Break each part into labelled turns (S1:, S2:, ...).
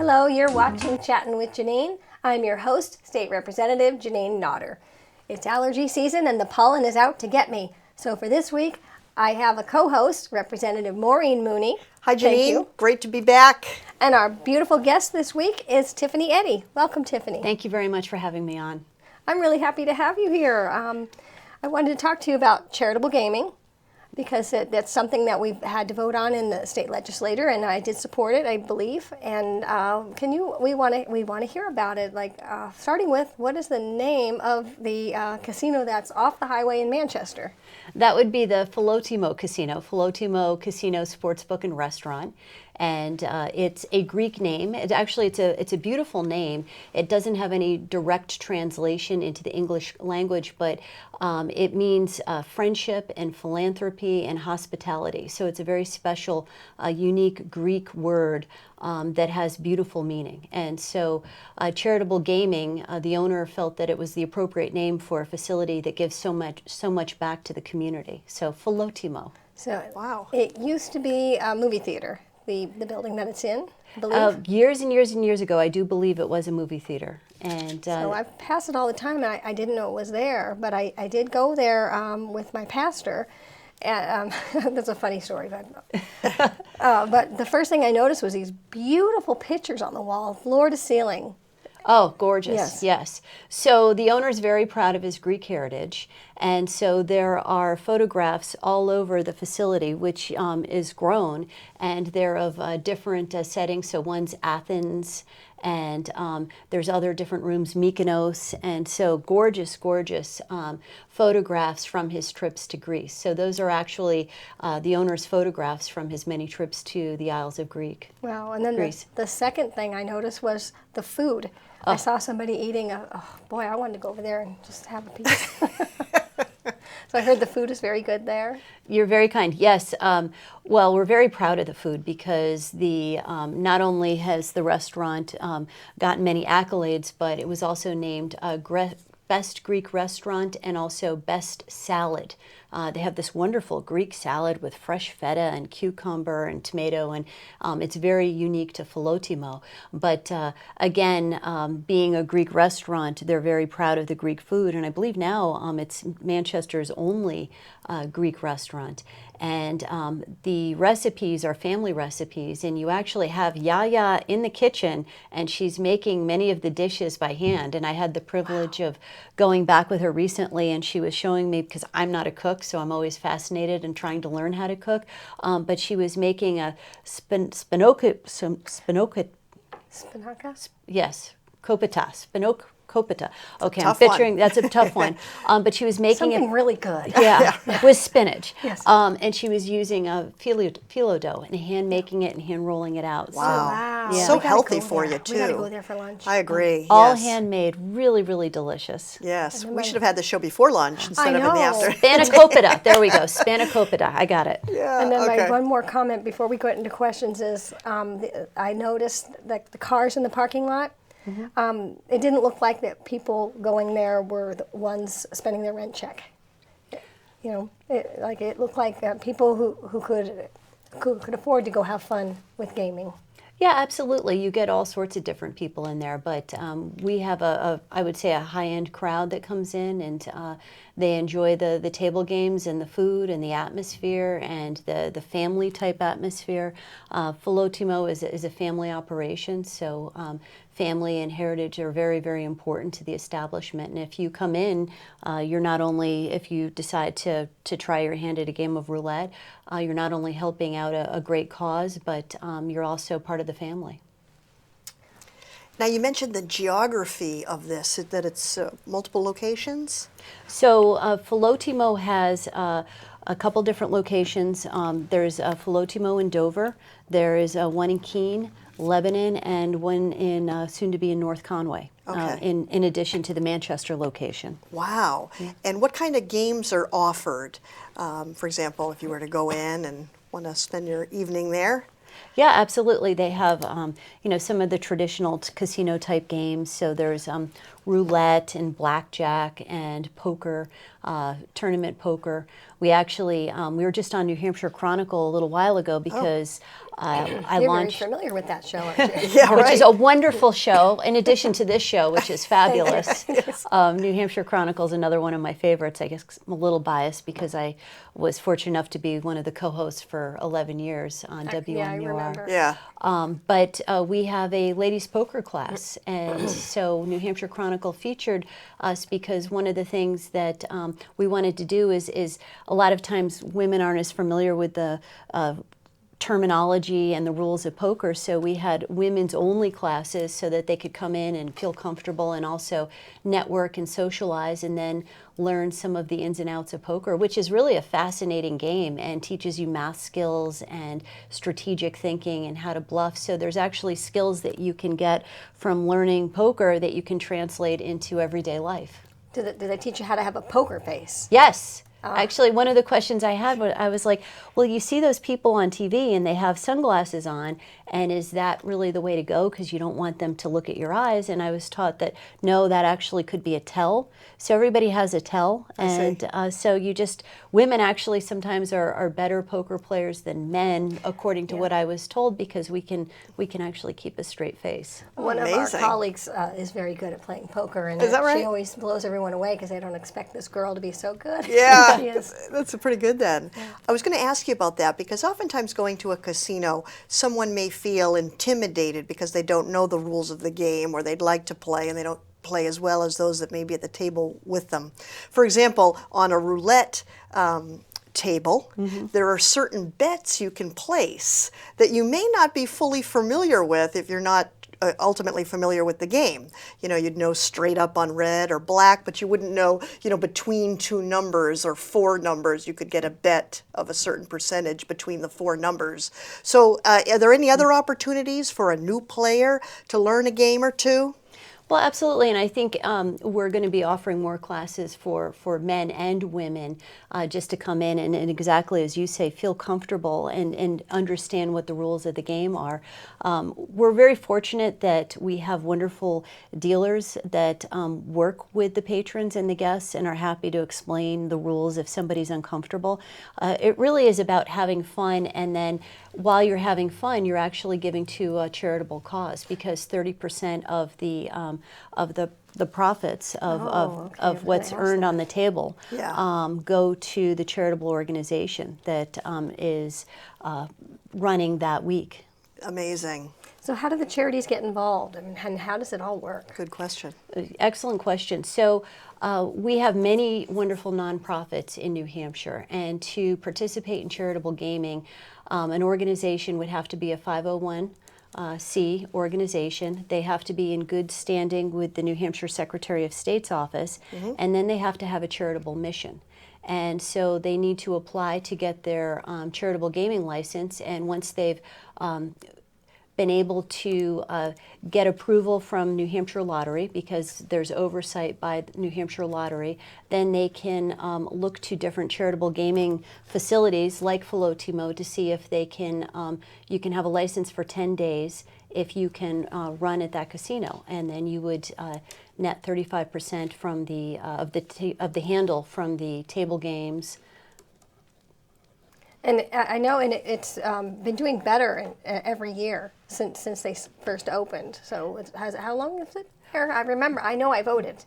S1: Hello, you're watching Chattin' with Jeanine. I'm your host, State Representative Jeanine Nodder. It's allergy season and the pollen is out to get me. So for this week, I have a co-host, Representative Maureen Mooney.
S2: Hi,
S1: Thank
S2: Jeanine.
S1: you.
S2: Great to be back.
S1: And our beautiful guest this week is Tiffany Eddy. Welcome, Tiffany.
S3: Thank you very much for having me on.
S1: I'm really happy to have you here. I wanted to talk to you about charitable gaming because that's something that we've had to vote on in the state legislature, and I did support it, I believe. And we want to hear about it. Like starting with, what is the name of the casino that's off the highway in Manchester?
S3: That would be the Filotimo Casino, Filotimo Casino Sportsbook and Restaurant. And it's a Greek name. It's a beautiful name. It doesn't have any direct translation into the English language, but it means friendship and philanthropy and hospitality. So it's a very special, unique Greek word that has beautiful meaning. And so Charitable Gaming, the owner felt that it was the appropriate name for a facility that gives so much back to the community. So Filotimo.
S1: So wow. It used to be a movie theater. The building that it's in, I believe?
S3: Years and years and years ago, I do believe it was a movie theater. And
S1: so I pass it all the time, and I didn't know it was there, but I did go there with my pastor. And, that's a funny story, but the first thing I noticed was these beautiful pictures on the wall, floor to ceiling.
S3: Oh, gorgeous,
S1: Yes.
S3: yes. So the owner's very proud of his Greek heritage, and so there are photographs all over the facility, which is grown, and they're of different settings. So one's Athens, and there's other different rooms, Mykonos, and so gorgeous, gorgeous photographs from his trips to Greece. So those are actually the owner's photographs from his many trips to the Isles of Greek.
S1: Wow, and then
S3: Greece.
S1: the second thing I noticed was the food.
S3: Oh.
S1: I saw somebody eating boy, I wanted to go over there and just have a piece. So I heard the food is very good there.
S3: You're very kind. Yes. Well, we're very proud of the food because not only has the restaurant gotten many accolades, but it was also named Best Greek Restaurant and also Best Salad. They have this wonderful Greek salad with fresh feta and cucumber and tomato, and it's very unique to Filotimo. But again, being a Greek restaurant, they're very proud of the Greek food, and I believe now it's Manchester's only Greek restaurant. And the recipes are family recipes, and you actually have Yaya in the kitchen, and she's making many of the dishes by hand. And I had the privilege of going back with her recently, and she was showing me, because I'm not a cook, so I'm always fascinated and trying to learn how to cook. But she was making a spinaka. Yes, copita. Copita. Okay, I'm picturing that's a tough one. But she was making
S1: something really good.
S3: Yeah, with spinach.
S1: Yes.
S3: And she was using a phyllo dough and hand making it and hand rolling it out.
S2: Wow.
S1: So,
S3: Yeah.
S2: So
S1: we gotta
S2: healthy
S1: go
S2: for
S1: there.
S2: you, too.
S1: We got to go there for lunch.
S2: I agree.
S3: All
S2: yes.
S3: handmade, really, really delicious.
S2: Yes. We should have had the show before lunch instead of in the
S1: know.
S2: afternoon.
S3: Spanakopita. There we go. Spanakopita. I got it.
S2: Yeah.
S1: And then
S2: okay.
S1: my one more comment before we go into questions is I noticed that the cars in the parking lot, it didn't look like that people going there were the ones spending their rent check. You know, it looked like people who could afford to go have fun with gaming.
S3: Yeah, absolutely. You get all sorts of different people in there, but we have I would say, a high-end crowd that comes in, and they enjoy the table games and the food and the atmosphere and the family type atmosphere. Filotimo is a family operation, so family and heritage are very, very important to the establishment. And if you come in, you're not only, if you decide to try your hand at a game of roulette, you're not only helping out a great cause, but you're also part of the family.
S2: Now, you mentioned the geography of this, that it's multiple locations?
S3: So Filotimo has a couple different locations. There's Filotimo in Dover. There is one in Keene, Lebanon, and one in soon to be in North Conway.
S2: Okay.
S3: In addition to the Manchester location.
S2: Wow. And what kind of games are offered? For example, if you were to go in and want to spend your evening there?
S3: Yeah, absolutely. They have, some of the traditional casino type games. So there's roulette and blackjack and poker, tournament poker. We actually, we were just on New Hampshire Chronicle a little while ago because I
S1: You're
S3: launched.
S1: very familiar with that show, aren't you?
S2: Yeah,
S3: Which
S2: right.
S3: is a wonderful show, in addition to this show, which is fabulous. New Hampshire Chronicles, another one of my favorites. I guess I'm a little biased because I was fortunate enough to be one of the co-hosts for 11 years on WNUR.
S1: Yeah, I remember.
S2: Yeah.
S3: But we have a ladies poker class, and so New Hampshire Chronicle featured us because one of the things that we wanted to do is a lot of times women aren't as familiar with the terminology and the rules of poker, so we had women's only classes so that they could come in and feel comfortable and also network and socialize and then learn some of the ins and outs of poker, which is really a fascinating game and teaches you math skills and strategic thinking and how to bluff. So there's actually skills that you can get from learning poker that you can translate into everyday life.
S1: Do they teach you how to have a poker face?
S3: Yes. Actually, one of the questions I had, I was like, well, you see those people on TV and they have sunglasses on, and is that really the way to go because you don't want them to look at your eyes? And I was taught that, no, that actually could be a tell. So everybody has a tell. And so women actually sometimes are better poker players than men, according to what I was told, because we can actually keep a straight face.
S1: One of our
S2: Amazing.
S1: colleagues is very good at playing poker, and
S2: Is that right?
S1: she always blows everyone away because they don't expect this girl to be so good.
S2: Yeah,
S1: She is.
S2: that's pretty good then. I was going to ask you about that because oftentimes going to a casino, someone may feel intimidated because they don't know the rules of the game or they'd like to play and they don't play as well as those that may be at the table with them. For example, on a roulette table, there are certain bets you can place that you may not be fully familiar with if you're not ultimately familiar with the game. You know, you'd know straight up on red or black, but you wouldn't know, between two numbers or four numbers, you could get a bet of a certain percentage between the four numbers. So are there any other opportunities for a new player to learn a game or two?
S3: Well, absolutely, and I think we're going to be offering more classes for men and women just to come in and exactly as you say, feel comfortable and understand what the rules of the game are. We're very fortunate that we have wonderful dealers that work with the patrons and the guests and are happy to explain the rules if somebody's uncomfortable. It really is about having fun, and then while you're having fun, you're actually giving to a charitable cause because 30% of the profits of what's earned on the table go to the charitable organization that is running that week.
S2: Amazing.
S1: So how do the charities get involved, and how does it all work?
S2: Good question.
S3: Excellent question. So we have many wonderful nonprofits in New Hampshire, and to participate in charitable gaming, an organization would have to be a 501c organization. They have to be in good standing with the New Hampshire Secretary of State's office, and then they have to have a charitable mission. And so they need to apply to get their charitable gaming license, and once they've been able to get approval from New Hampshire Lottery, because there's oversight by the New Hampshire Lottery, then they can look to different charitable gaming facilities like Filotimo to see if they can, you can have a license for 10 days if you can run at that casino, and then you would net 35% from the of the handle from the table games.
S1: And I know, and it's been doing better every year since they first opened. So how long is it here? I know I voted.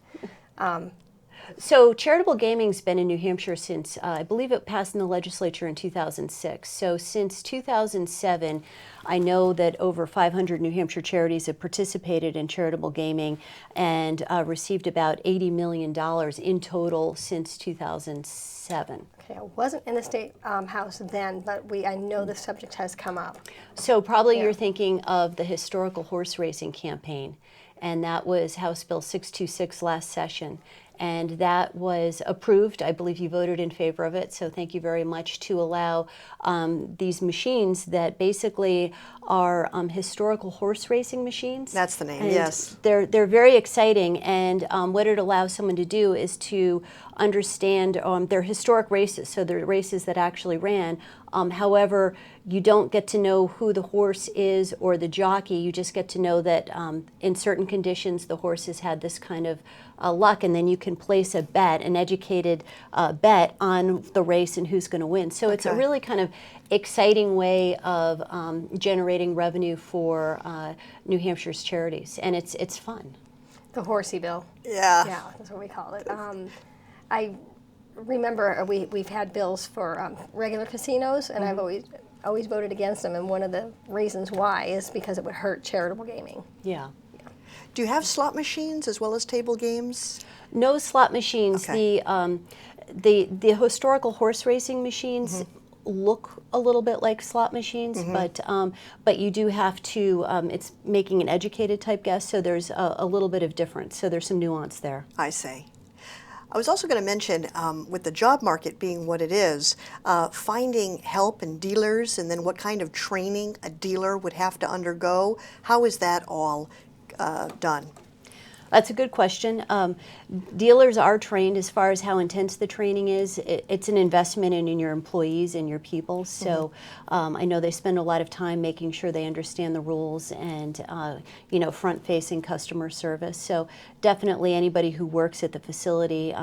S3: So charitable gaming's been in New Hampshire since, I believe it passed in the legislature in 2006. So since 2007, I know that over 500 New Hampshire charities have participated in charitable gaming and received about $80 million in total since 2007.
S1: Okay, I wasn't in the State House then, but I know the subject has come up.
S3: So probably you're thinking of the historical horse racing campaign, and that was House Bill 626 last session. and that was approved. I believe you voted in favor of it, so thank you very much, to allow these machines that basically are historical horse racing machines.
S2: That's the name,
S3: and
S2: yes.
S3: They're very exciting, and what it allows someone to do is to understand their historic races, so they're races that actually ran. However, you don't get to know who the horse is or the jockey. You just get to know that in certain conditions the horse has had this kind of luck, and then you can place a bet, an educated bet on the race and who's going to win. So it's a really kind of exciting way of generating revenue for New Hampshire's charities, and it's fun.
S1: The horsey bill.
S2: Yeah.
S1: Yeah, that's what we call it. I remember we've had bills for regular casinos, and I've always voted against them, and one of the reasons why is because it would hurt charitable gaming.
S3: Yeah.
S2: Do you have slot machines as well as table games?
S3: No slot machines.
S2: Okay.
S3: The historical horse racing machines look a little bit like slot machines, but you do have to. It's making an educated type guess, so there's a little bit of difference. So there's some nuance there.
S2: I see. I was also going to mention, with the job market being what it is, finding help and dealers, and then what kind of training a dealer would have to undergo. How is that all done?
S3: That's a good question. Dealers are trained as far as how intense the training is. It's an investment in your employees and your people. So I know they spend a lot of time making sure they understand the rules and front-facing customer service. So definitely anybody who works at the facility,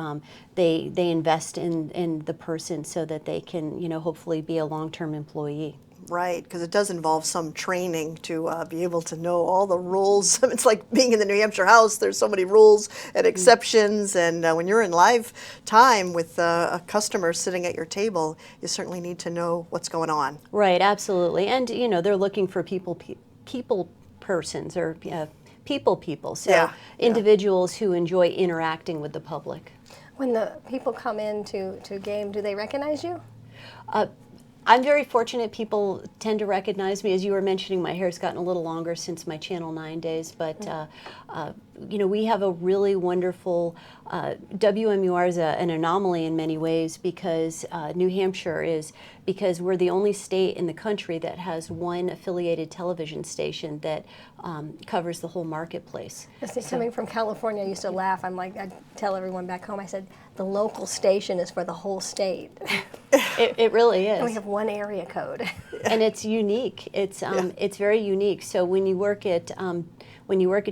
S3: they invest in the person so that they can hopefully be a long-term employee.
S2: Right, because it does involve some training to be able to know all the rules. It's like being in the New Hampshire House. There's so many rules and exceptions, and when you're in live time with a customer sitting at your table, you certainly need to know what's going on.
S3: Right, absolutely. And, they're looking for people persons or people. So individuals who enjoy interacting with the public.
S1: When the people come in to game, do they recognize you?
S3: I'm very fortunate. People tend to recognize me. As you were mentioning, my hair's gotten a little longer since my Channel 9 days, but we have a really wonderful, WMUR is an anomaly in many ways because New Hampshire because we're the only state in the country that has one affiliated television station that covers the whole marketplace.
S1: Coming from California, I used to laugh. I'd tell everyone back home, I said, the local station is for the whole state.
S3: It really is.
S1: And we have one area code.
S3: And it's unique. It's very unique. So when you work at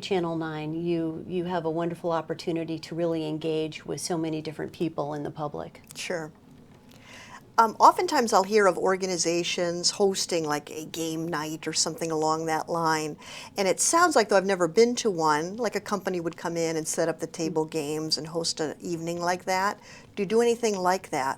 S3: Channel 9, you have a wonderful opportunity to really engage with so many different people in the public.
S2: Sure. Oftentimes I'll hear of organizations hosting like a game night or something along that line, and it sounds like, though I've never been to one, like a company would come in and set up the table games and host an evening like that. Do you do anything like that?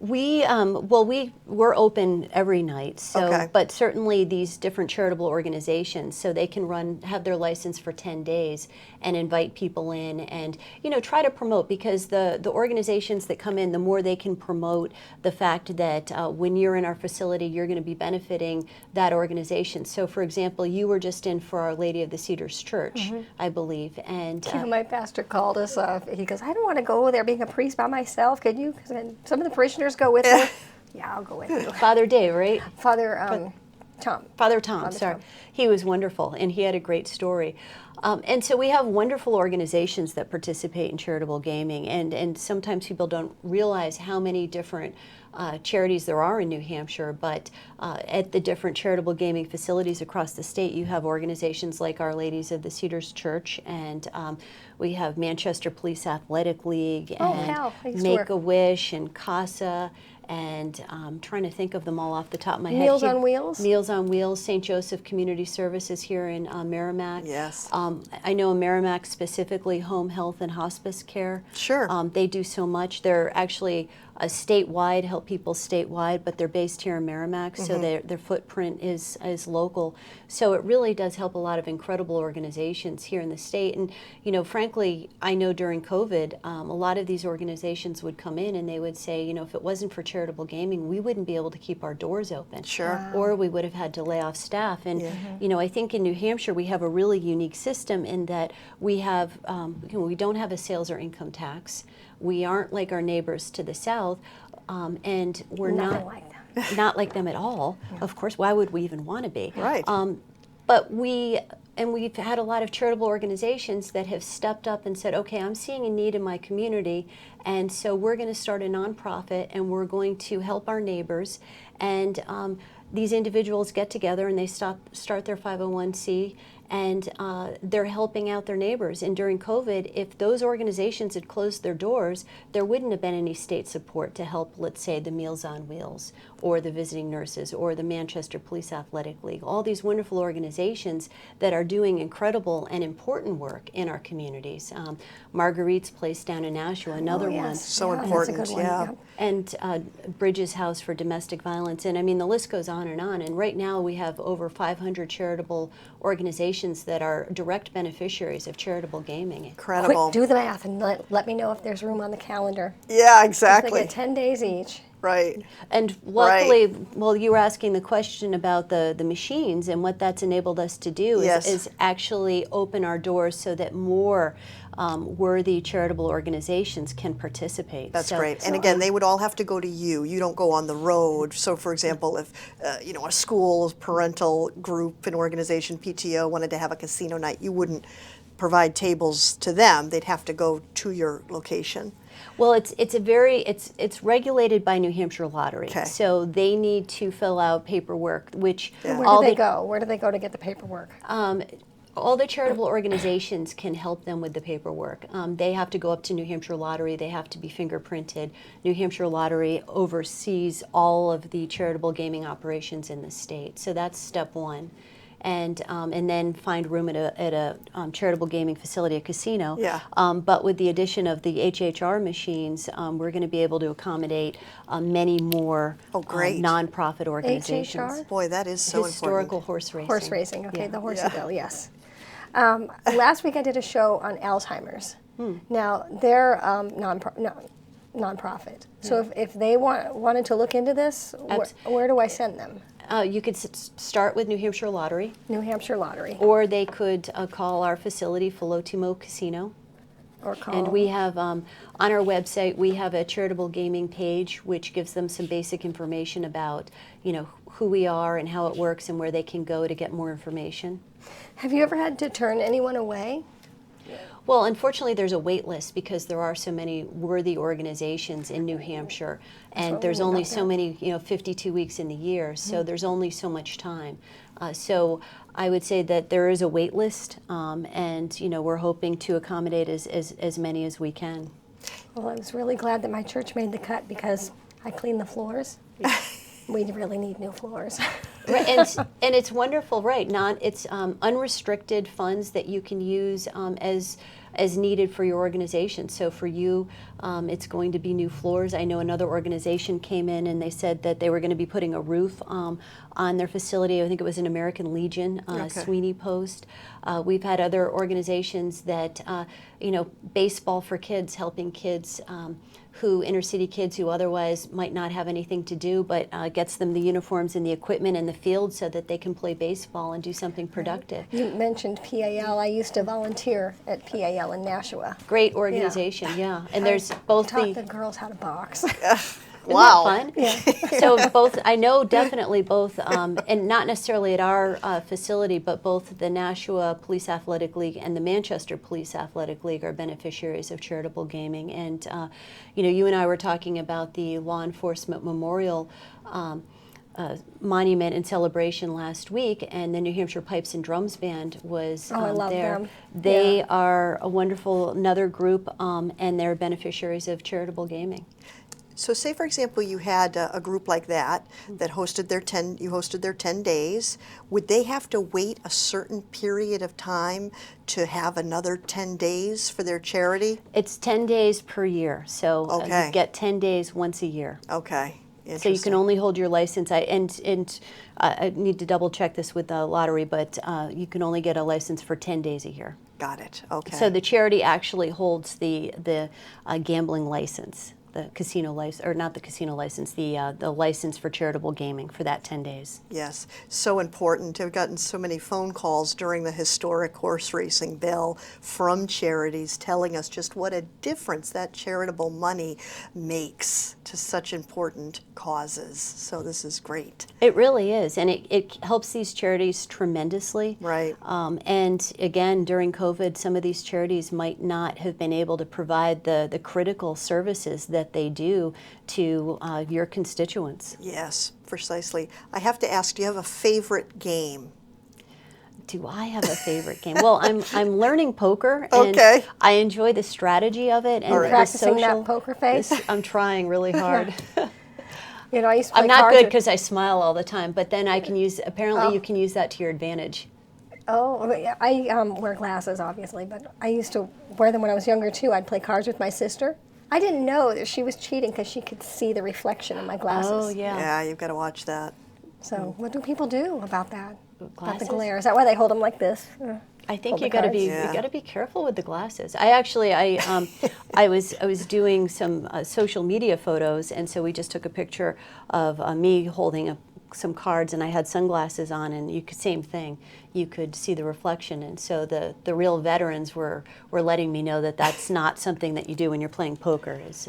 S3: We're open every night, so but certainly these different charitable organizations, so they can have their license for 10 days and invite people in and try to promote, because the organizations that come in, the more they can promote the fact that when you're in our facility, you're going to be benefiting that organization. So, for example, you were just in for Our Lady of the Cedars Church, I believe, and
S1: my pastor called us. He goes, I don't want to go there being a priest by myself. Could you? Because some of the parishioners go with me. Yeah, I'll go with you.
S3: Father Dave, right?
S1: Father Tom.
S3: Father Tom, sorry. He was wonderful, and he had a great story. And so we have wonderful organizations that participate in charitable gaming, and sometimes people don't realize how many different charities there are in New Hampshire, but at the different charitable gaming facilities across the state, you have organizations like Our Ladies of the Cedars Church, and we have Manchester Police Athletic League, and Make-A-Wish, and CASA, and I'm trying to think of them all off the top of my head.
S1: Meals on Wheels?
S3: Meals on Wheels, St. Joseph Community Services here in Merrimack.
S2: Yes.
S3: I know in Merrimack specifically, Home Health and Hospice Care.
S2: Sure.
S3: They do so much. They're actually statewide, help people statewide, but they're based here in Merrimack, so their footprint is local. So it really does help a lot of incredible organizations here in the state. And, you know, frankly, I know during COVID, a lot of these organizations would come in and they would say, you know, if it wasn't for charitable gaming, we wouldn't be able to keep our doors open.
S2: Sure. Wow.
S3: Or we would have had to lay off staff. And, you know, I think in New Hampshire, we have a really unique system in that we have, you know, we don't have a sales or income tax. We aren't like our neighbors to the south, and we're
S1: Nothing like them.
S3: not like them at all. Of course, why would we even want to be?
S2: Right.
S3: But we've had a lot of charitable organizations that have stepped up and said, okay, I'm seeing a need in my community, and so we're going to start a nonprofit, and we're going to help our neighbors. And these individuals get together and they start their 501c, and they're helping out their neighbors. And during COVID, if those organizations had closed their doors, there wouldn't have been any state support to help, let's say, the Meals on Wheels or the Visiting Nurses or the Manchester Police Athletic League, all these wonderful organizations that are doing incredible and important work in our communities. Marguerite's Place down in Nashua, another one.
S2: So
S1: Yeah, that's a
S2: important,
S1: good one,
S2: yeah.
S3: And Bridges House for domestic violence. And I mean, the list goes on. And right now we have over 500 charitable organizations that are direct beneficiaries of charitable gaming.
S2: Incredible.
S1: Quick, do the math and let me know if there's room on the calendar.
S2: Yeah,
S1: They
S2: exactly.
S1: get 10 days each.
S2: Right.
S3: And luckily, well, you were asking the question about the machines, and what that's enabled us to do
S2: Yes.
S3: is actually open our doors so that more worthy charitable organizations can participate.
S2: That's
S3: So-
S2: great. And again, they would all have to go to you. You don't go on the road. So, for example, if you know, a school, parental group, an organization, PTO wanted to have a casino night, you wouldn't provide tables to them. They'd have to go to your location.
S3: Well, it's regulated by New Hampshire Lottery,
S2: Okay.
S3: so they need to fill out paperwork, which
S2: Yeah.
S1: Where
S3: all
S1: do they
S3: the
S1: go? Where do they go to get the paperwork?
S3: all the charitable organizations can help them with the paperwork. They have to go up to New Hampshire Lottery. They have to be fingerprinted. New Hampshire Lottery oversees all of the charitable gaming operations in the state. So that's step one. And then find room at a charitable gaming facility, a casino.
S2: Yeah.
S3: But with the addition of the HHR machines, we're going to be able to accommodate many more
S2: great.
S3: nonprofit organizations.
S1: HHR?
S2: Boy, that is so
S3: Historical
S2: important.
S3: horse racing.
S1: Horse racing, okay,
S3: Yeah.
S1: the horsey bill, yes. Last week I did a show on Alzheimer's. Now, they're nonprofit. So if they wanted to look into this, where do I send them?
S3: You could start with New Hampshire Lottery,
S1: New Hampshire Lottery.
S3: or they could call our facility, Filotimo Casino.
S1: Or call.
S3: And we have, on our website, we have a charitable gaming page, which gives them some basic information about, you know, who we are and how it works and where they can go to get more information.
S1: Have you ever had to turn anyone away?
S3: Well, unfortunately, there's a wait list because there are so many worthy organizations in New Hampshire, and there's only so many, 52 weeks in the year, so there's only so much time. So I would say that there is a wait list, and we're hoping to accommodate as many as we can.
S1: Well, I was really glad that my church made the cut because I clean the floors. We really need new floors.
S3: Right, and it's wonderful, right? It's unrestricted funds that you can use as needed for your organization. So for you, it's going to be new floors. I know another organization came in and they said that they were going to be putting a roof on their facility. I think it was an American Legion, Sweeney Post. We've had other organizations that, baseball for kids, helping kids inner city kids who otherwise might not have anything to do, but gets them the uniforms and the equipment and the field so that they can play baseball and do something productive.
S1: You mentioned PAL. I used to volunteer at PAL in Nashua.
S3: Great organization, yeah. And there's both
S1: Taught the girls how to box.
S3: Isn't
S2: Wow.
S3: that fun? So both, I know definitely both, and not necessarily at our facility, but both the Nashua Police Athletic League and the Manchester Police Athletic League are beneficiaries of charitable gaming. And, you and I were talking about the Law Enforcement Memorial Monument and celebration last week, and the New Hampshire Pipes and Drums Band was
S1: I love
S3: there.
S1: them.
S3: They
S1: Yeah.
S3: are a wonderful, another group, and they're beneficiaries of charitable gaming.
S2: So say, for example, you had a group like that hosted you hosted their 10 days. Would they have to wait a certain period of time to have another 10 days for their charity?
S3: It's 10 days per year, so
S2: Okay.
S3: you get 10 days once a year.
S2: Okay.
S3: So you can only hold your license. I need to double check this with the lottery, but you can only get a license for 10 days a year.
S2: Got it. Okay.
S3: So the charity actually holds the gambling license, the casino license, or not the casino license, the license for charitable gaming for that 10 days.
S2: Yes, so important. I've gotten so many phone calls during the historic horse racing bill from charities telling us just what a difference that charitable money makes to such important causes. So this is great.
S3: It really is, and it helps these charities tremendously.
S2: Right.
S3: And again, during COVID, some of these charities might not have been able to provide the critical services that they do to your constituents.
S2: Yes, precisely. I have to ask, do you have a favorite game?
S3: Do I have a favorite game? Well, I'm learning poker, and
S2: Okay.
S3: I enjoy the strategy of it. And
S2: All right.
S3: the
S1: Practicing
S3: social,
S1: that poker face?
S3: I'm trying really hard.
S1: You know, I used to play
S3: I'm not
S1: cards
S3: good
S1: with-
S3: because I smile all the time, but then I can use, apparently you can use that to your advantage.
S1: Oh, yeah, I wear glasses, obviously, but I used to wear them when I was younger, too. I'd play cards with my sister. I didn't know that she was cheating because she could see the reflection in my glasses.
S3: Oh, yeah.
S2: Yeah, you've got to watch that.
S1: So what do people do about that? About
S3: Glasses?
S1: the glare? Is that why they hold them like this?
S3: I think
S1: Hold
S3: you
S1: the
S3: got to
S1: cards?
S3: be
S2: Yeah.
S3: you got to be careful with the glasses. I was doing some social media photos, and so we just took a picture of me holding some cards, and I had sunglasses on, and you could, same thing. You could see the reflection, and so the real veterans were letting me know that that's not something that you do when you're playing poker, is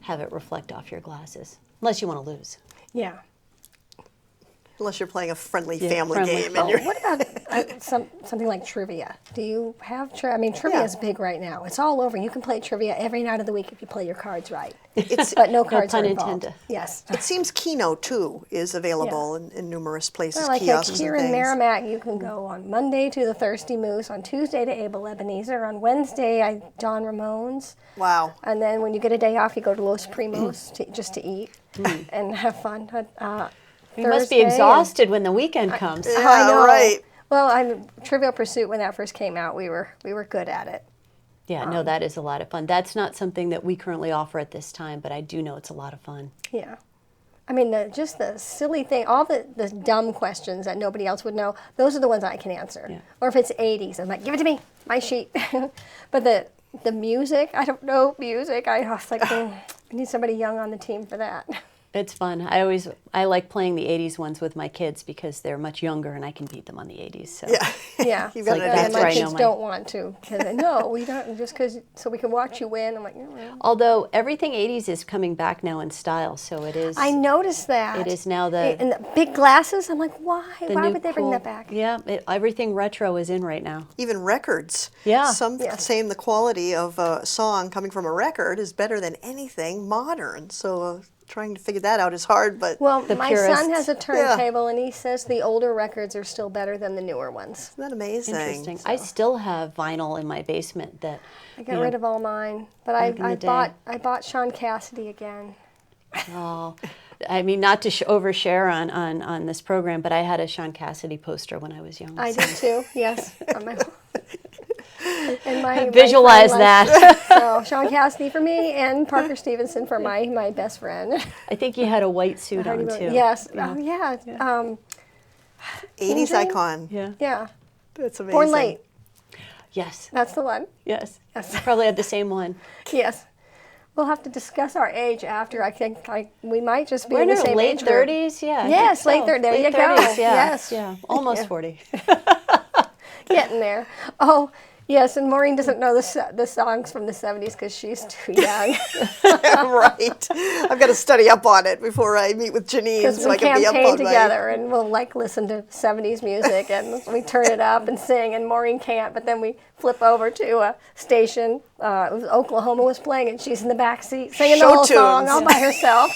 S3: have it reflect off your glasses, unless you want to lose.
S1: Yeah.
S2: Unless you're playing a friendly
S3: Yeah,
S2: family
S3: friendly.
S2: game. And you're
S1: What about something like trivia? Do you have I mean, trivia
S2: Yeah.
S1: is big right now. It's all over. You can play trivia every night of the week if you play your cards right.
S2: It's,
S1: But no cards
S3: pun
S1: are involved.
S3: intended.
S1: Yes.
S2: it seems Keno, too, is available in numerous places,
S1: Well, like
S2: kiosks
S1: here
S2: and
S1: in
S2: things.
S1: Merrimack, you can go on Monday to the Thirsty Moose, on Tuesday to Abel Ebenezer, on Wednesday John Ramone's,
S2: Wow.
S1: and then when you get a day off, you go to Los Primos just to eat and have fun.
S3: You must be
S1: Thursday,
S3: exhausted when the weekend comes.
S2: Yeah,
S1: I know.
S2: right.
S1: Well, Trivial Pursuit, when that first came out, we were good at it.
S3: Yeah, no, that is a lot of fun. That's not something that we currently offer at this time, but I do know it's a lot of fun.
S1: Yeah. I mean, just the silly thing, all the dumb questions that nobody else would know, those are the ones I can answer.
S3: Yeah.
S1: Or if it's 80s, I'm like, give it to me, my sheet. But the music, I don't know music. I was like, I need somebody young on the team for that.
S3: It's fun. I like playing the 80s ones with my kids because they're much younger and I can beat them on the 80s. So.
S2: Yeah.
S1: Yeah.
S2: You've got
S3: like
S2: an
S3: that's
S1: my
S3: where I
S2: advantage.
S3: know
S1: kids
S3: my-
S1: don't want to. Because no, we don't, just because, so we can watch you win. I'm like, well.
S3: Although everything 80s is coming back now in style, so it is.
S1: I noticed that.
S3: It is now
S1: And the big glasses, I'm like, why?
S3: the
S1: Why
S3: new
S1: would they bring
S3: cool-
S1: that back?
S3: Yeah, everything retro is in right now.
S2: Even records.
S3: Yeah.
S2: Some
S1: Yes.
S2: saying the quality of a song coming from a record is better than anything modern. So trying to figure that out is hard, but
S1: Well,
S3: The
S1: my
S3: purists.
S1: son has a turntable, and he says the older records are still better than the newer ones.
S2: isn't that amazing?
S3: Interesting. I still have vinyl in my basement that
S1: I got rid of all mine, but
S3: Back in
S1: I
S3: the day.
S1: bought Sean Cassidy again.
S3: Oh, I mean, not to overshare on this program, but I had a Sean Cassidy poster when I was young.
S1: I
S3: so-
S1: did too. Yes, on my. And my
S3: Visualize
S1: friend
S3: that.
S1: So Sean Cassidy for me, and Parker Stevenson for my best friend.
S3: I think you had a white suit on too.
S1: Yes.
S3: Yeah.
S1: Oh yeah.
S2: 80s
S1: Jane?
S3: Yeah.
S2: icon.
S1: Yeah.
S2: That's amazing.
S1: Born late.
S3: Yes.
S1: That's the one.
S3: Yes. Probably had the same one.
S1: Yes. We'll have to discuss our age after. I think we might just be
S3: We're
S1: in
S3: in
S1: the
S3: our
S1: same
S3: late
S1: age group.
S3: 30s. Yeah. I
S1: Yes,
S3: think
S1: late 30s. There you go.
S3: 30s, yeah.
S1: Yes.
S3: Yeah. Almost
S1: Yeah.
S3: 40.
S1: Getting there. Oh, yes, and Maureen doesn't know the songs from the 70s because she's too young.
S2: Right. I've got to study up on it before I meet with Jeanine
S1: Because
S2: so
S1: we
S2: I can be up
S1: campaign
S2: on
S1: together and we'll listen to 70s music and we turn it up and sing, and Maureen can't, but then we flip over to a station Oklahoma was playing, and she's in the back seat singing the
S2: Show
S1: whole song
S2: tunes.
S1: all by herself.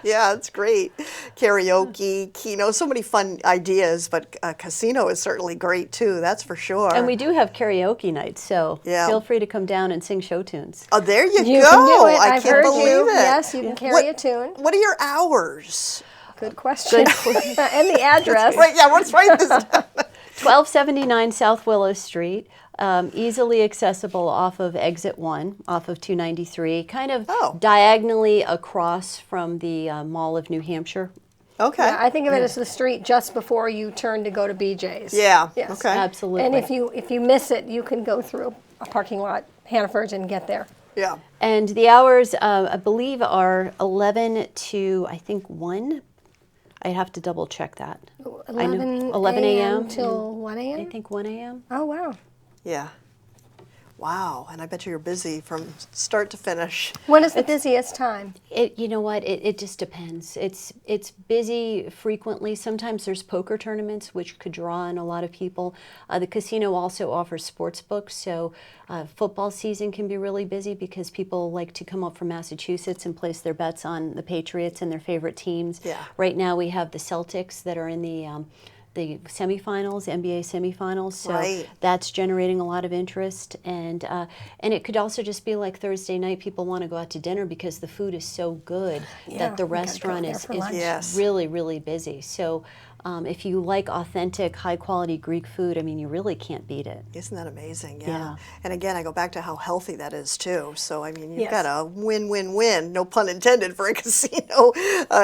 S2: Yeah, it's great. Karaoke, Keno, so many fun ideas, but casino is certainly great too, that's for sure.
S3: And we do have karaoke nights, so
S2: Yeah.
S3: feel free to come down and sing show tunes.
S2: Oh, there you,
S1: You
S2: go.
S1: can do it.
S2: I
S1: I've
S2: can't
S1: heard
S2: believe
S1: you.
S2: it.
S1: Yes, you can carry a tune.
S2: What are your hours?
S1: Good question. And the address.
S2: Right, yeah, let's write this down.
S3: 1279 South Willow Street, easily accessible off of Exit 1, off of 293, kind of
S2: Oh.
S3: diagonally across from the Mall of New Hampshire.
S2: Okay.
S1: Yeah, I think of it as the street just before you turn to go to BJ's.
S2: Yeah,
S1: Yes.
S2: okay.
S3: Absolutely.
S1: And if you miss it, you can go through a parking lot, Hannaford's, and get there.
S2: Yeah.
S3: And the hours, I believe, are 11 to, I think, 1. I'd have to double check that. 11 a.m.
S1: till 1
S3: I
S1: a.m.?
S3: think 1 a.m.
S1: Oh, wow.
S2: Yeah. Wow, and I bet you're busy from start to finish.
S1: When is the busiest time?
S3: You know what? It just depends. It's busy frequently. Sometimes there's poker tournaments, which could draw in a lot of people. The casino also offers sports books, so football season can be really busy because people like to come up from Massachusetts and place their bets on the Patriots and their favorite teams.
S2: Yeah.
S3: Right now we have the Celtics that are in the semifinals, NBA semifinals, so
S2: Right.
S3: that's generating a lot of interest. And it could also just be like Thursday night, people want to go out to dinner because the food is so good
S1: Yeah,
S3: that the
S1: we gotta go
S3: restaurant
S1: there
S3: is
S1: for lunch.
S2: Yes.
S3: really, really busy. So if you like authentic, high-quality Greek food, I mean, you really can't beat it.
S2: Isn't that amazing? Yeah.
S3: Yeah.
S2: And again, I go back to how healthy that is too. So I mean, you've
S1: Yes.
S2: got a win-win-win, no pun intended, for a casino,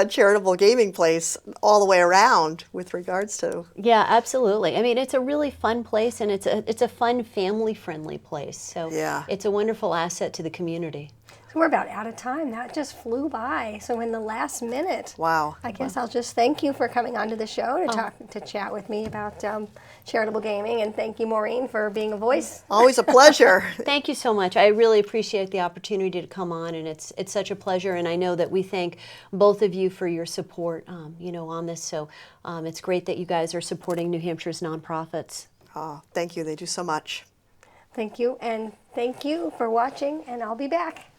S2: charitable gaming place all the way around with regards to.
S3: Yeah, absolutely. I mean, it's a really fun place, and it's a fun, family-friendly place. So
S2: Yeah.
S3: it's a wonderful asset to the community.
S1: So we're about out of time. That just flew by. So in the last minute,
S2: Wow.
S1: I guess I'll just thank you for coming onto the show to chat with me about charitable gaming, and thank you, Maureen, for being a voice.
S2: Always a pleasure.
S3: Thank you so much. I really appreciate the opportunity to come on, and it's such a pleasure. And I know that we thank both of you for your support, on this. So it's great that you guys are supporting New Hampshire's nonprofits.
S2: Oh, thank you. They do so much.
S1: Thank you, and thank you for watching, and I'll be back.